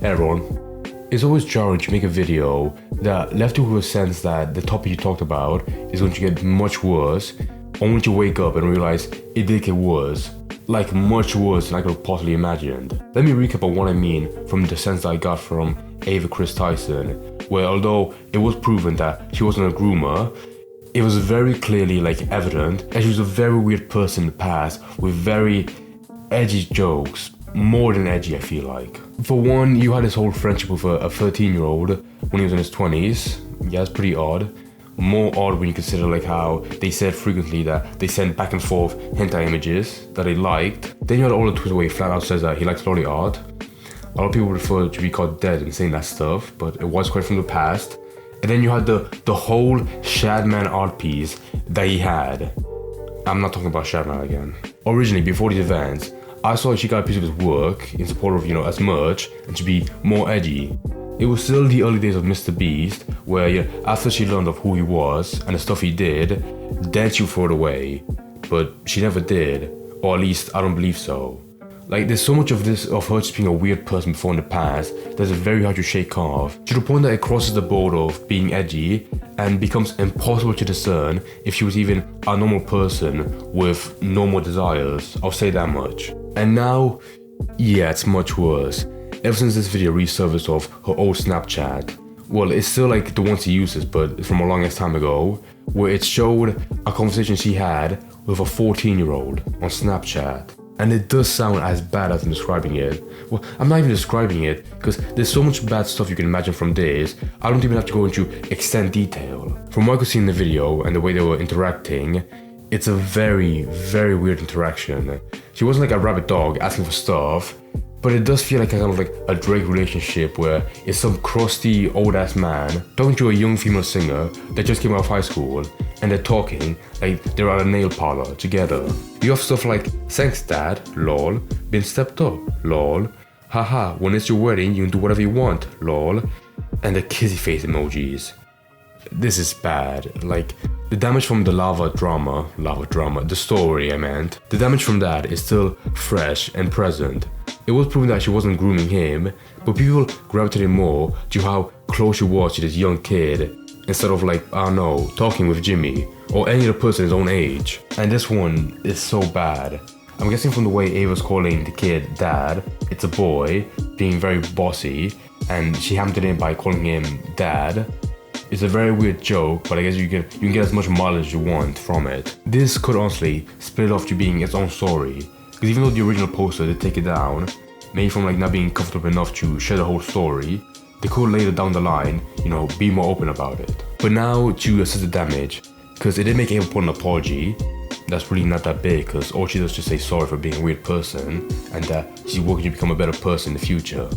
Hey everyone, it's always jarring to make a video that left you with a sense that the topic you talked about is going to get much worse, only to wake up and realize it did get worse, like much worse than I could have possibly imagined. Let me recap on what I mean from the sense that I got from Ava Chris Tyson, where although it was proven that she wasn't a groomer, it was very clearly evident that she was a very weird person in the past with very edgy jokes. More than edgy, I feel like. For one, you had this whole friendship with a 13-year-old when he was in his 20s. Yeah, it's pretty odd. More odd when you consider how they said frequently that they sent back and forth hentai images that they liked. Then you had all the Twitter where he flat out says that he likes lolly art. A lot of people refer to be caught dead in saying that stuff, but it was quite from the past. And then you had the whole Shadman art piece that he had. I'm not talking about Shadman again. Originally, before these events, I saw she got a piece of his work in support of, as merch and to be more edgy. It was still the early days of MrBeast, where after she learned of who he was and the stuff he did, then she would throw it away. But she never did, or at least I don't believe so. There's so much of her just being a weird person before in the past that it's very hard to shake off, to the point that it crosses the border of being edgy and becomes impossible to discern if she was even a normal person with normal desires. I'll say that much. And now, yeah, it's much worse. Ever since this video resurfaced of her old Snapchat, well, it's still the ones he uses, but from a long ass time ago, where it showed a conversation she had with a 14-year-old on Snapchat. And it does sound as bad as I'm describing it. Well, I'm not even describing it, because there's so much bad stuff you can imagine from this, I don't even have to go into extent detail. From what I could see in the video and the way they were interacting, it's a very, very weird interaction. She wasn't like a rabid dog asking for stuff, but it does feel like a Drake relationship where it's some crusty old ass man talking to a young female singer that just came out of high school, and they're talking like they're at a nail parlor together. You have stuff like, thanks dad, lol, been stepped up, lol, haha, when it's your wedding you can do whatever you want, lol, and the kissy face emojis. This is bad. The damage from the the story I meant, the damage from that is still fresh and present. It was proven that she wasn't grooming him, but people gravitated more to how close she was to this young kid, instead of I don't know, talking with Jimmy, or any other person his own age. And this one is so bad. I'm guessing from the way Ava's calling the kid dad, it's a boy, being very bossy, and she hammed it in by calling him dad. It's a very weird joke, but I guess you can get as much mileage as you want from it. This could honestly split off to being its own story, because even though the original poster did take it down, maybe from not being comfortable enough to share the whole story, they could later down the line, be more open about it. But now to assess the damage, because it did make Ava put an apology. That's really not that big, because all she does is just say sorry for being a weird person, and that she's working to become a better person in the future,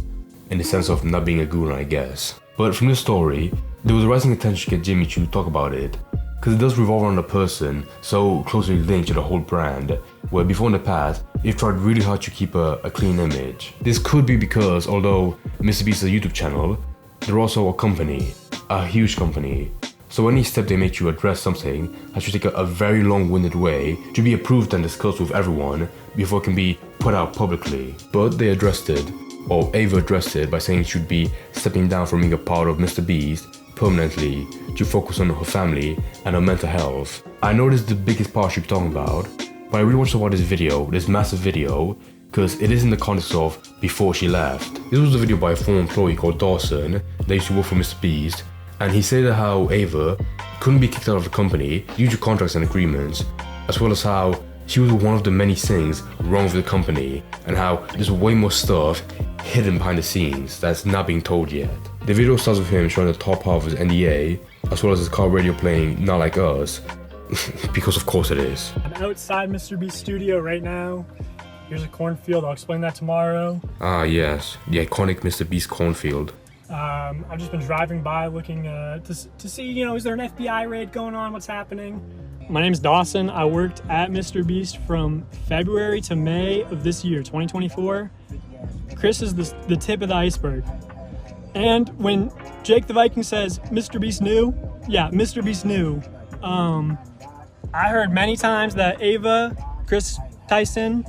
in the sense of not being a goon, I guess. But from this story, there was a rising attention to get Jimmy to talk about it, because it does revolve around a person so closely linked to the whole brand, where before in the past, they've tried really hard to keep a clean image. This could be because, although MrBeast's a YouTube channel, they're also a company, a huge company. So any step they make to address something has to take a very long-winded way to be approved and discussed with everyone before it can be put out publicly. But they addressed it, or Ava addressed it by saying she should be stepping down from being a part of MrBeast permanently to focus on her family and her mental health. I know this is the biggest part she'll be talking about, but I really want to talk about this massive video, because it is in the context of before she left. This was a video by a former employee called Dawson that used to work for MrBeast, and he said how Ava couldn't be kicked out of the company due to contracts and agreements, as well as how she was one of the many things wrong with the company, and how there's way more stuff hidden behind the scenes that's not being told yet. The video starts with him showing the top half of his NDA, as well as his car radio playing Not Like Us, because of course it is. I'm outside MrBeast studio right now. Here's a cornfield, I'll explain that tomorrow. Ah yes, the iconic MrBeast cornfield. I've just been driving by looking to see, is there an FBI raid going on, what's happening? My name's Dawson. I worked at MrBeast from February to May of this year, 2024. Chris is the tip of the iceberg. And when Jake the Viking says, MrBeast knew, yeah, MrBeast knew. I heard many times that Ava, Chris Tyson,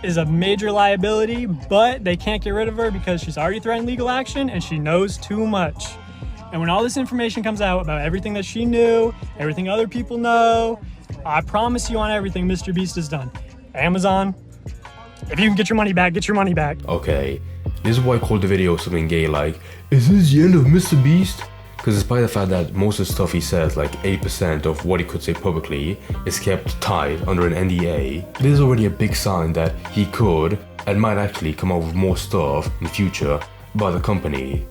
is a major liability, but they can't get rid of her because she's already threatened legal action and she knows too much. And when all this information comes out about everything that she knew, everything other people know, I promise you on everything MrBeast has done. Amazon, if you can get your money back, get your money back. Okay, this is why I called the video something gay like, is this the end of MrBeast? Because despite the fact that most of the stuff he says, like 80% of what he could say publicly, is kept tied under an NDA, this is already a big sign that he could and might actually come out with more stuff in the future about the company.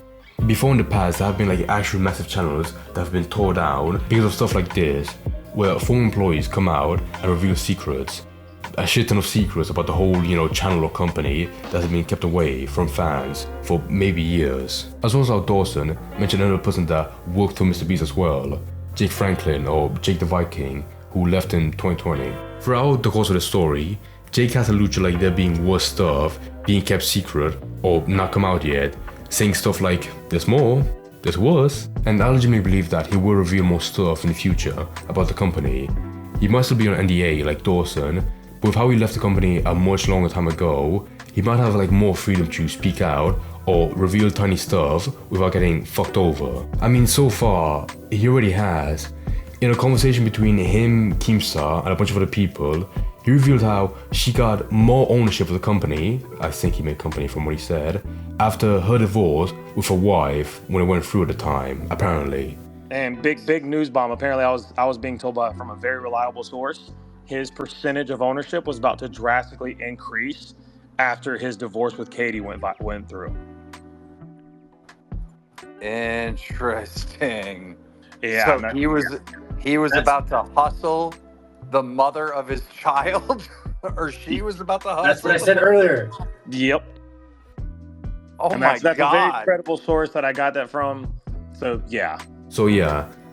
Before in the past, there have been like actual massive channels that have been tore down because of stuff like this, where former employees come out and reveal secrets. A shit ton of secrets about the whole, channel or company that has been kept away from fans for maybe years. As well as how Dawson mentioned another person that worked for MrBeast as well, Jake Franklin or Jake the Viking, who left in 2020. Throughout the course of the story, Jake has alluded to like there being worse stuff being kept secret or not come out yet, saying stuff like, there's more, there's worse, and I legitimately believe that he will reveal more stuff in the future about the company. He might still be on NDA like Dawson, but with how he left the company a much longer time ago, he might have like more freedom to speak out or reveal tiny stuff without getting fucked over. I mean, so far, he already has. In a conversation between him, Keemstar, and a bunch of other people, he revealed how she got more ownership of the company, I think he meant company from what he said, after her divorce with her wife when it went through at the time, apparently. And big news bomb. Apparently, I was being told from a very reliable source, his percentage of ownership was about to drastically increase after his divorce with Katie went through. Interesting. Yeah. So he was about to hustle the mother of his child, or she was about to hustle. That's what I said earlier. Yep. Oh and my that's God. a very credible source that I got that from. So yeah.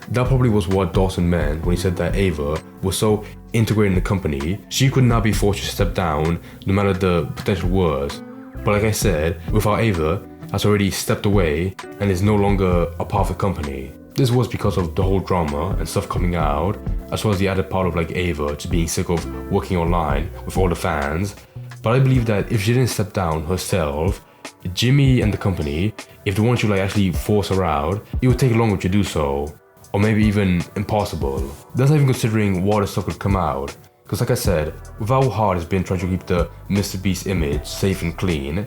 That probably was what Dawson meant when he said that Ava was so integrated in the company, she could not be forced to step down no matter the potential worse. But like I said, without Ava has already stepped away and is no longer a part of the company. This was because of the whole drama and stuff coming out, as well as the added part of like Ava just being sick of working online with all the fans. But I believe that if she didn't step down herself, Jimmy and the company, if they wanted to like actually force her out, it would take longer to do so. Or maybe even impossible. That's not even considering what the stuff could come out. Because like I said, with how hard it's been trying to keep the MrBeast image safe and clean,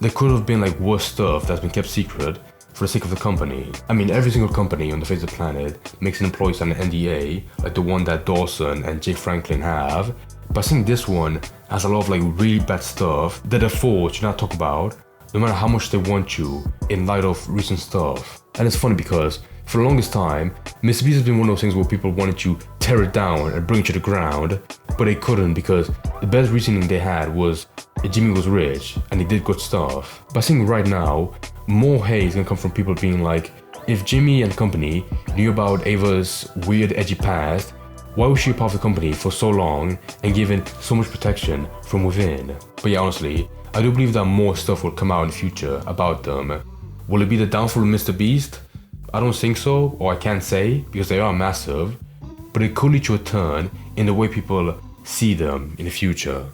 there could have been like worse stuff that's been kept secret for the sake of the company. I mean, every single company on the face of the planet makes an employee sign an NDA, like the one that Dawson and Jake Franklin have. But I think this one has a lot of like really bad stuff that the force should not talk about, no matter how much they want to, in light of recent stuff. And it's funny because for the longest time, MrBeast has been one of those things where people wanted to tear it down and bring it to the ground, but they couldn't because the best reasoning they had was Jimmy was rich and he did good stuff. But I think right now, more hate is gonna come from people being like, if Jimmy and company knew about Ava's weird edgy past, why was she a part of the company for so long and given so much protection from within? But yeah, honestly, I do believe that more stuff will come out in the future about them. Will it be the downfall of MrBeast? I don't think so, or I can't say, because they are massive, but it could lead to a turn in the way people see them in the future.